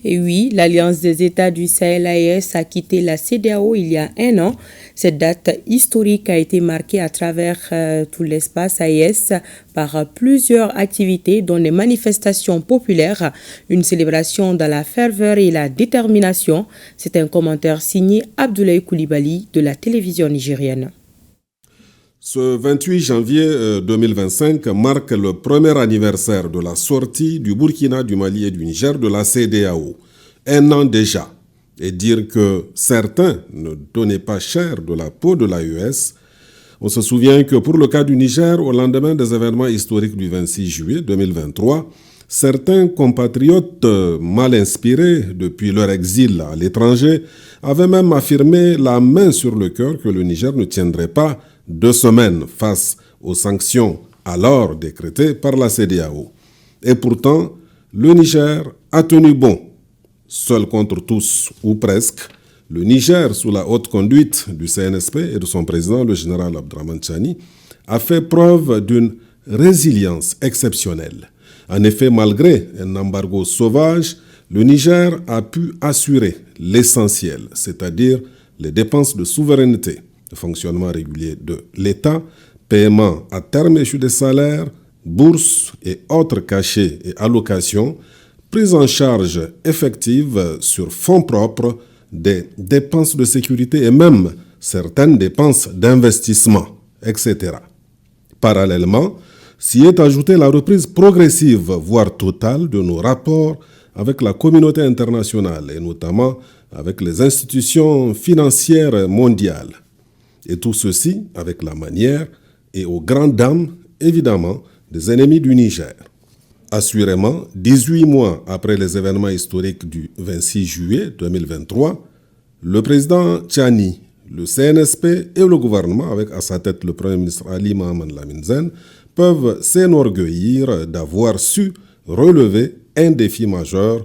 Et oui, l'Alliance des États du Sahel AES a quitté la CEDEAO il y a un an. Cette date historique a été marquée à travers tout l'espace AES par plusieurs activités, dont les manifestations populaires, une célébration dans la ferveur et la détermination. C'est un commentaire signé Abdoulaye Coulibaly de la télévision nigérienne. Ce 28 janvier 2025 marque le premier anniversaire de la sortie du Burkina, du Mali et du Niger de la CEDEAO. Un an déjà. Et dire que certains ne donnaient pas cher de la peau de l'AES. On se souvient que pour le cas du Niger, au lendemain des événements historiques du 26 juillet 2023, certains compatriotes mal inspirés depuis leur exil à l'étranger avaient même affirmé la main sur le cœur que le Niger ne tiendrait pas 2 semaines face aux sanctions alors décrétées par la CEDEAO. Et pourtant, le Niger a tenu bon. Seul contre tous, ou presque, le Niger, sous la haute conduite du CNSP et de son président, le général Abdraman Chani, a fait preuve d'une résilience exceptionnelle. En effet, malgré un embargo sauvage, le Niger a pu assurer l'essentiel, c'est-à-dire les dépenses de souveraineté, de fonctionnement régulier de l'État, paiement à terme échu des salaires, bourses et autres cachets et allocations, prise en charge effective sur fonds propres des dépenses de sécurité et même certaines dépenses d'investissement, etc. Parallèlement, s'y est ajoutée la reprise progressive, voire totale, de nos rapports avec la communauté internationale et notamment avec les institutions financières mondiales. Et tout ceci avec la manière et aux grandes dames, évidemment, des ennemis du Niger. Assurément, 18 mois après les événements historiques du 26 juillet 2023, le président Chani, le CNSP et le gouvernement, avec à sa tête le Premier ministre Ali Mohamed Lamine Zen, peuvent s'enorgueillir d'avoir su relever un défi majeur,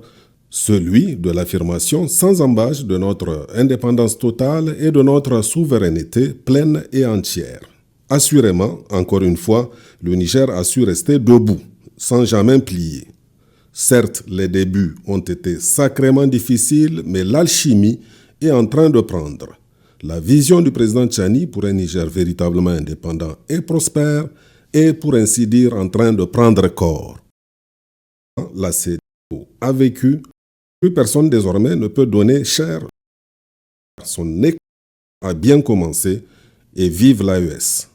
celui de l'affirmation sans embâche de notre indépendance totale et de notre souveraineté pleine et entière. Assurément, encore une fois, le Niger a su rester debout, sans jamais plier. Certes, les débuts ont été sacrément difficiles, mais l'alchimie est en train de prendre. La vision du président Chani pour un Niger véritablement indépendant et prospère est, pour ainsi dire, en train de prendre corps. La CEDEAO a vécu. Plus personne désormais ne peut donner cher. Son école a bien commencé et vive l'AES.